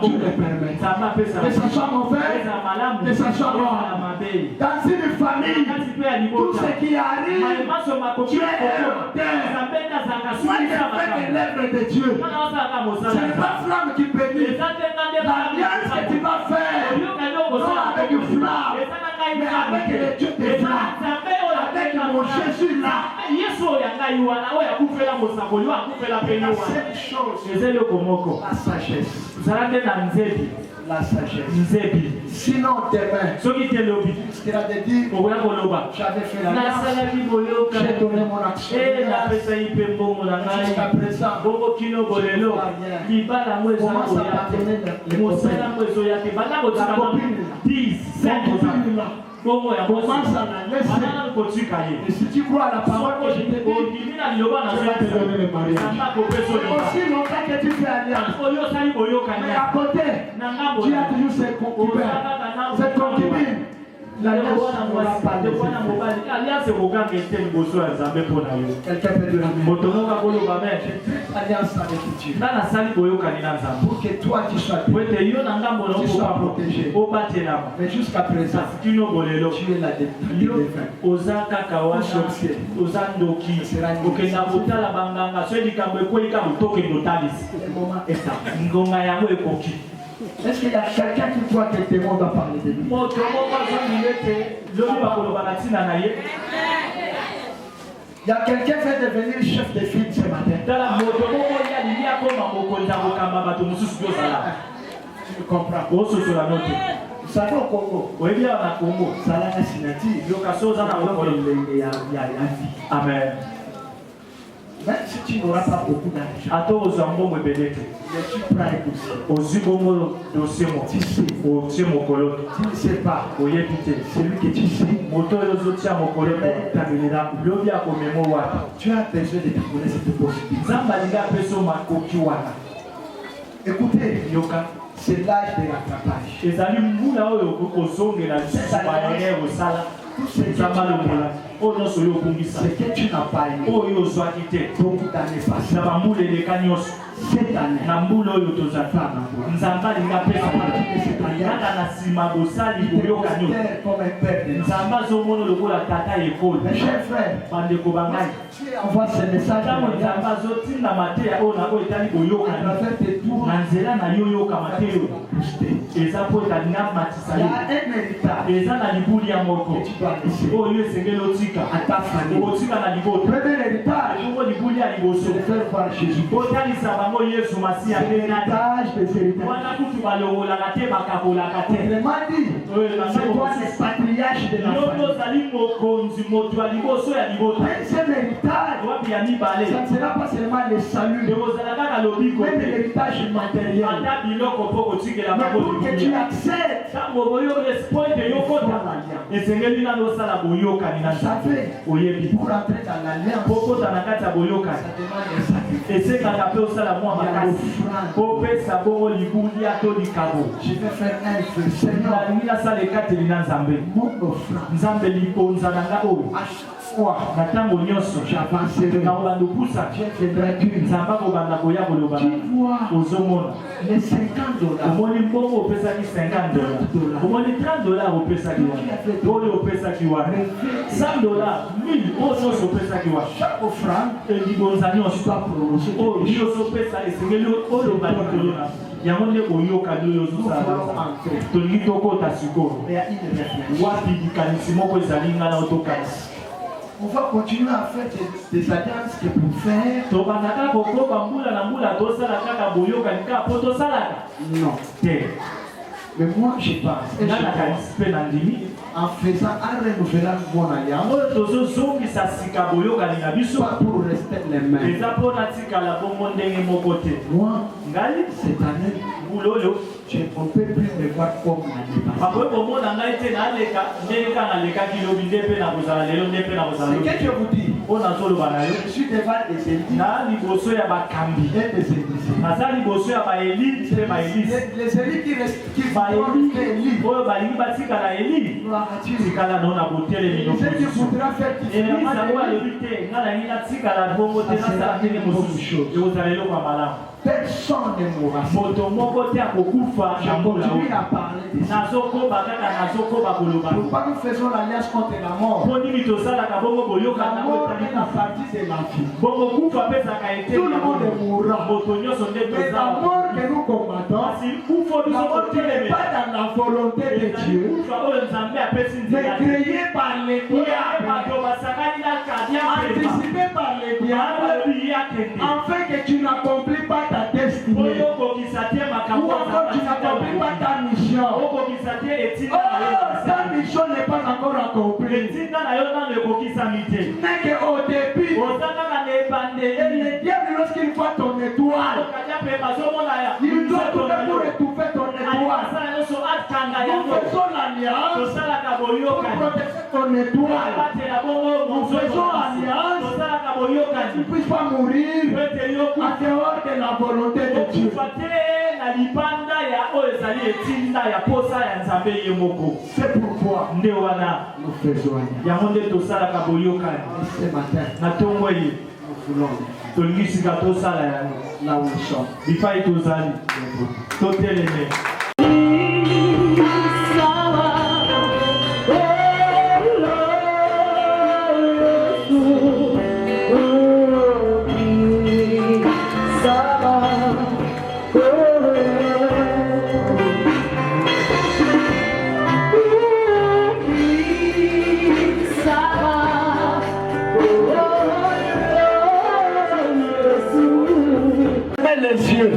Dieu le permet. Que ça soit mauvais, que ça soit bon. Dans une famille, tout ce qui arrive, Dieu est l'auteur. Moi, je fais de l'œuvre de Dieu. Ce n'est pas flamme qui bénit. L'alliance que tu vas faire, non avec une flamme, mais avec le Dieu des flammes, avec mon Jésus là. La seule chose, la sagesse. La sagesse. Sinon demain, tu seras de dire, j'avais fait la grâce, j'ai donné mon action. Jusqu'à présent, commence à pardonner les copains. Ta copine là. Commence à la laisser. Et si tu crois à la parole que je t'ai dit, je vais te donner le mariage. Aussi longtemps que tu fais alliance. Mais à côté, tu as toujours ses concubines. Cette concubine, l'alliance ne va pas laisser. Quelqu'un peut dire amen. Alliance avec Dieu. Pour que toi tu sois protégé. Mais jusqu'à présent, tu es la est-ce qu'il y a quelqu'un qui croit que le démon doit parler de lui? Il y a quelqu'un qui fait devenir chef de file ce matin. Tu comprends? Vous savez au Congo, ça a la signature. Amen. Même si tu n'auras pas beaucoup d'argent, mais tu prends aussi. Tu sais. Tu ne sais pas. Celui que tu sais. Tu as besoin de te connaître cette possibilité. Écoutez, c'est l'âge de rattrapage. Tout ce que tu n'as pas aimé, beaucoup d'années passées, cette année, mes chers frères, tu envoies ce message à travers tes tours. Il y a un héritage que tu dois laisser à ta famille. Premier héritage, c'est de faire voir Jésus. C'est l'héritage des héritages. Autrement dit, c'est toi l'expatriage de la famille. Deuxième héritage, ça ne sera pas seulement le salut, mais l'héritage matériel. Mais pour que tu accèdes, pour rentrer dans l'alliance, ça demande un sacrifice. Je vais faire un feu. Seigneur, mon offrande. À chaque fois, j'avancerai. Je viendrai qu'une. Tu vois, les $50. Chaque offrande, tu dois prononcer. On va continuer à faire des alliances que pour faire. Non. Mais moi je pense. En faisant un renouvellement de mon alliance. Pas pour rester les mêmes. Moi, cette année, on ne peut plus me voir comme l'année passée. Ce que je vous dis, Je suis devant des élites et des églises. Les élites qui font élite. Ceux qui voudra faire personne ne mourra. Je continue à parler de ça. Pourquoi nous faisons l'alliance contre la mort? La mort est la partie de la vie. Tout le monde mourra. Mais la mort que nous combattons n'est pas dans la volonté de Dieu, mais créée par les diables, anticipée par les diables, afin que tu n'accomplis pas ta destinée, ou encore tu n'accomplis pas ta mission. Ta mission n'est pas encore accomplie. Mais qu'au début, le diable, lorsqu'il voit ton étoile, il doit tout faire pour étouffer ton étoile. Nous faisons l'alliance pour protéger ton étoile. Nous faisons l'alliance pour que tu ne puisses pas mourir en dehors de la volonté de Dieu. C'est pourquoi nous faisons l'alliance. Ce matin, nous voulons là où nous sommes. Les yeux.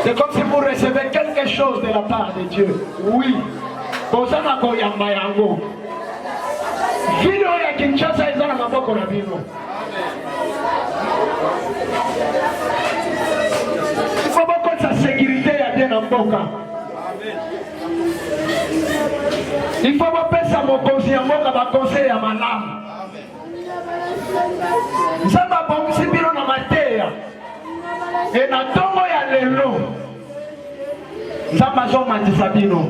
C'est comme si vous recevez quelque chose de la part de Dieu. Oui. Kozana koyamba yango. Video ya Kinshasa ezana maboko na bino. Il faut beaucoup de sa sécurité ya bien na mboka. Il faut pas sa mokonzi ya mboka ba conseil ya malamu. Nzamba bomisi bino na mateya. Et na tongo ya lelo. Nzamba azomandisa bino.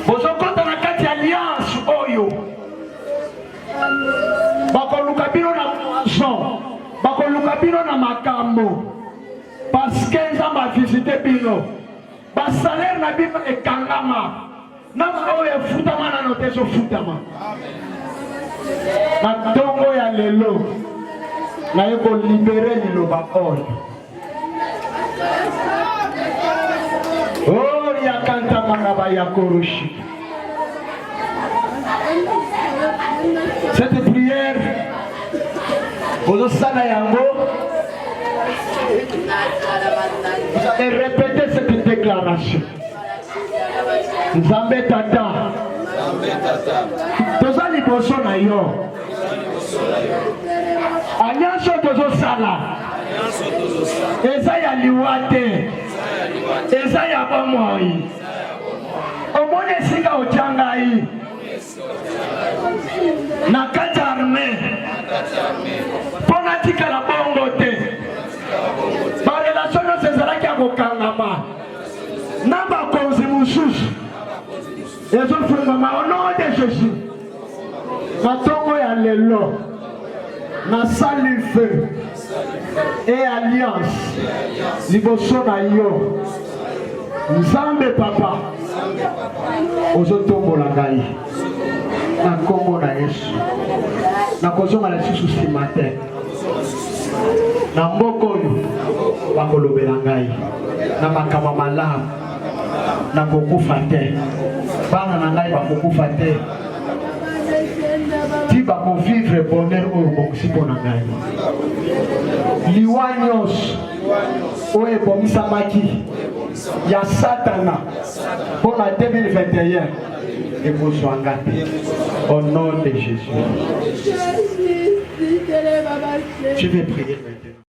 Bozokota na kati alliance oyo. Bakoluka bino na maison. Bakoluka bino na makambo. Parce que Nzamba visité bino. Ba salaire na bino ekangama. Na oyo efutama na notezo futama. Na tongo ya lelo. Na yeko libérer liloba oyo. Oh ya kanta mangaba ya koroshi. Cette prière vous osala yango. Vous allez répéter cette déclaration. Nzambe tata. Toza liboso na yo. Alliance tozo sala. Eza ya liwate. Eza ya bomoi. Omone singa ochangai. Na kati armée. Pona tika la bongo te. Ba relation no sezala kia kokangama. Namba konzi mususu. Ezo fungama au nom de Jésus. Matongo ya lelo. Na sali feu. Et alliance. Liboso na yo. Nzambe papa. Ozotombola ngai. Na kombo na Yesu. Na kozonga na Yesu ce matin. Na mboko oyo bakolobela ngai. Na makama malamu. Na kokufa te. Bana na ngai bakokufa te. Ti bakovivre bonheur oyo bokusipo na ngai. Liwa nyonso oyo ebomisamaki ya Satana mpona 2021 ekozwanga te. Au nom de Jésus. Je vais prier maintenant.